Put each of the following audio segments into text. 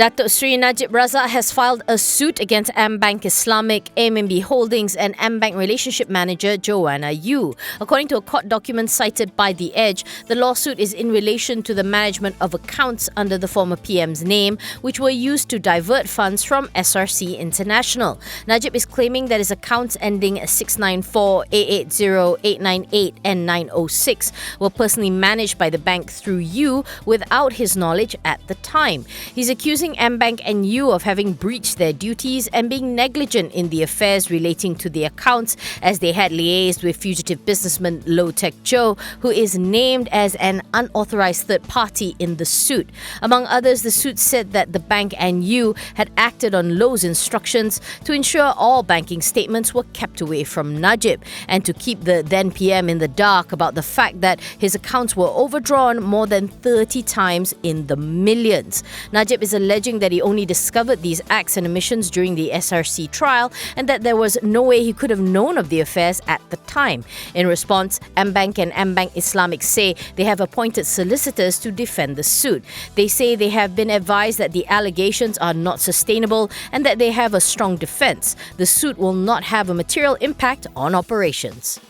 Datuk Seri Najib Razak has filed a suit against AmBank Islamic, AMMB Holdings and AmBank relationship manager Joanna Yu. According to a court document cited by The Edge, the lawsuit is in relation to the management of accounts under the former PM's name, which were used to divert funds from SRC International. Najib is claiming that his accounts ending 694, 880, 898 and 906 were personally managed by the bank through Yu without his knowledge at the time. He's accusing AmBank and Yu of having breached their duties and being negligent in the affairs relating to the accounts, as they had liaised with fugitive businessman Low Tech Joe, who is named as an unauthorized third party in the suit. Among others, the suit said that the bank and Yu had acted on Low's instructions to ensure all banking statements were kept away from Najib and to keep the then PM in the dark about the fact that his accounts were overdrawn more than 30 times in the millions. Najib is alleging that he only discovered these acts and omissions during the SRC trial and that there was no way he could have known of the affairs at the time. In response, AmBank and AmBank Islamic say they have appointed solicitors to defend the suit. They say they have been advised that the allegations are not sustainable and that they have a strong defense. The suit will not have a material impact on operations.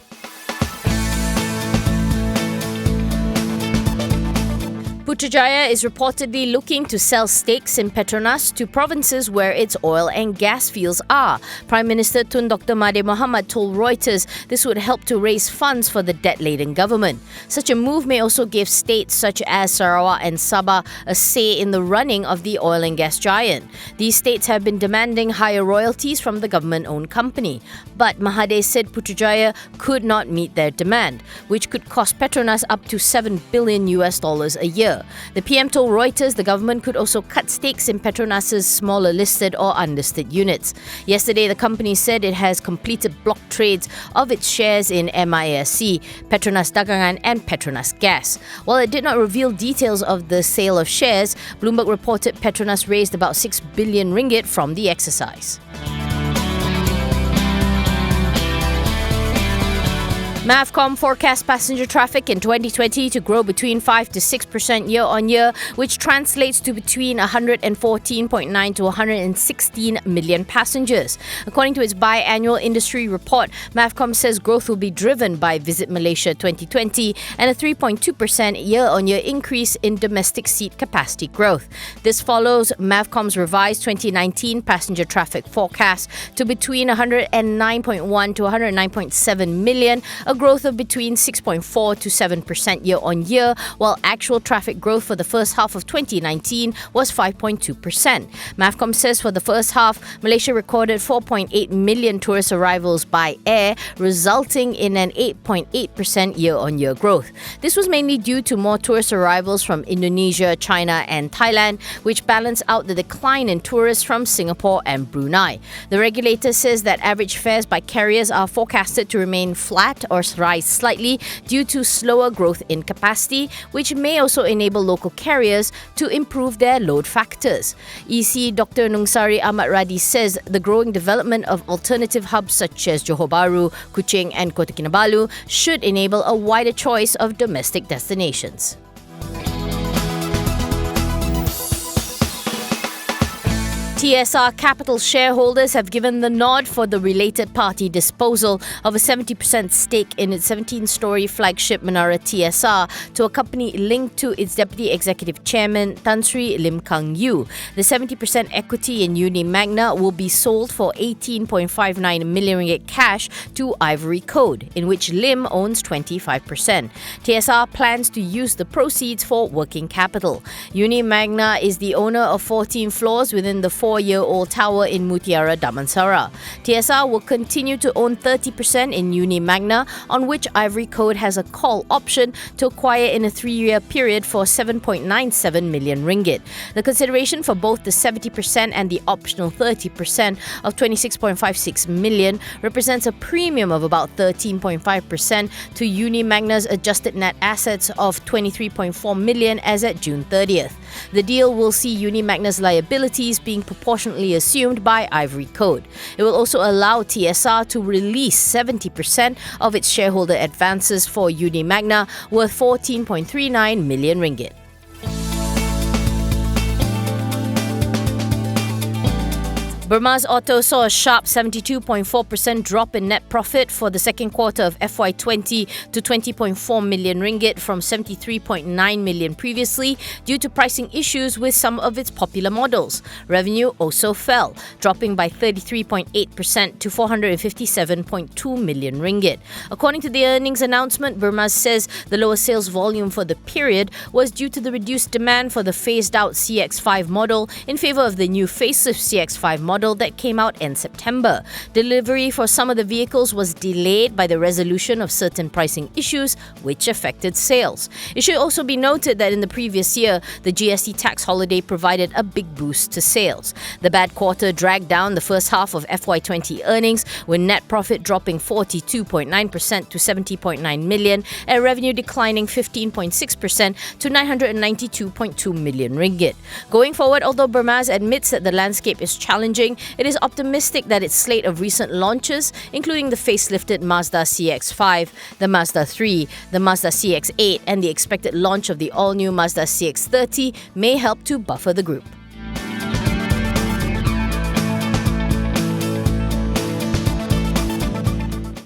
Putrajaya is reportedly looking to sell stakes in Petronas to provinces where its oil and gas fields are. Prime Minister Tun Dr. Mahathir Mohamad told Reuters this would help to raise funds for the debt-laden government. Such a move may also give states such as Sarawak and Sabah a say in the running of the oil and gas giant. These states have been demanding higher royalties from the government-owned company. But Mahathir said Putrajaya could not meet their demand, which could cost Petronas up to $7 billion a year. The PM told Reuters the government could also cut stakes in Petronas' smaller listed or unlisted units. Yesterday, the company said it has completed block trades of its shares in MISC, Petronas Dagangan and Petronas Gas. While it did not reveal details of the sale of shares, Bloomberg reported Petronas raised about 6 billion ringgit from the exercise. MAVCOM forecasts passenger traffic in 2020 to grow between 5 to 6% year-on-year, which translates to between 114.9 to 116 million passengers. According to its biannual industry report, MAVCOM says growth will be driven by Visit Malaysia 2020 and a 3.2% year-on-year increase in domestic seat capacity growth. This follows MAVCOM's revised 2019 passenger traffic forecast to between 109.1 to 109.7 million, a growth of between 6.4 to 7% year-on-year, while actual traffic growth for the first half of 2019 was 5.2%. MAVCOM says for the first half, Malaysia recorded 4.8 million tourist arrivals by air, resulting in an 8.8% year-on-year growth. This was mainly due to more tourist arrivals from Indonesia, China and Thailand, which balanced out the decline in tourists from Singapore and Brunei. The regulator says that average fares by carriers are forecasted to remain flat or rise slightly due to slower growth in capacity, which may also enable local carriers to improve their load factors. EC Dr. Nungsari Ahmad Radi says the growing development of alternative hubs such as Johor Bahru, Kuching and Kota Kinabalu should enable a wider choice of domestic destinations. TSR Capital shareholders have given the nod for the related party disposal of a 70% stake in its 17-storey flagship Menara TSR to a company linked to its Deputy Executive Chairman Tan Sri Lim Kang Yew. The 70% equity in Uni Magna will be sold for 18.59 million ringgit cash to Ivory Coast, in which Lim owns 25%. TSR plans to use the proceeds for working capital. Uni Magna is the owner of 14 floors within the 4-year-old tower in Mutiara Damansara. TSR will continue to own 30% in Uni Magna, on which Ivory Coast has a call option to acquire in a 3-year period for 7.97 million ringgit. The consideration for both the 70% and the optional 30% of 26.56 million represents a premium of about 13.5% to Uni Magna's adjusted net assets of 23.4 million as at June 30th. The deal will see Uni Magna's liabilities being proportionately assumed by Ivory Coast. It will also allow TSR to release 70% of its shareholder advances for Uni Magna, worth 14.39 million ringgit. Bermaz Auto saw a sharp 72.4% drop in net profit for the second quarter of FY20 to 20.4 million ringgit from 73.9 million previously due to pricing issues with some of its popular models. Revenue also fell, dropping by 33.8% to 457.2 million ringgit. According to the earnings announcement, Bermaz says the lower sales volume for the period was due to the reduced demand for the phased-out CX5 model in favour of the new facelift CX5 model that came out in September. Delivery for some of the vehicles was delayed by the resolution of certain pricing issues, which affected sales. It should also be noted that in the previous year, the GST tax holiday provided a big boost to sales. The bad quarter dragged down the first half of FY20 earnings, with net profit dropping 42.9% to 70.9 million and revenue declining 15.6% to 992.2 million ringgit. Going forward, although Bermaz admits that the landscape is challenging, it is optimistic that its slate of recent launches, including the facelifted Mazda CX-5, the Mazda 3, the Mazda CX-8 and the expected launch of the all-new Mazda CX-30, may help to buffer the group.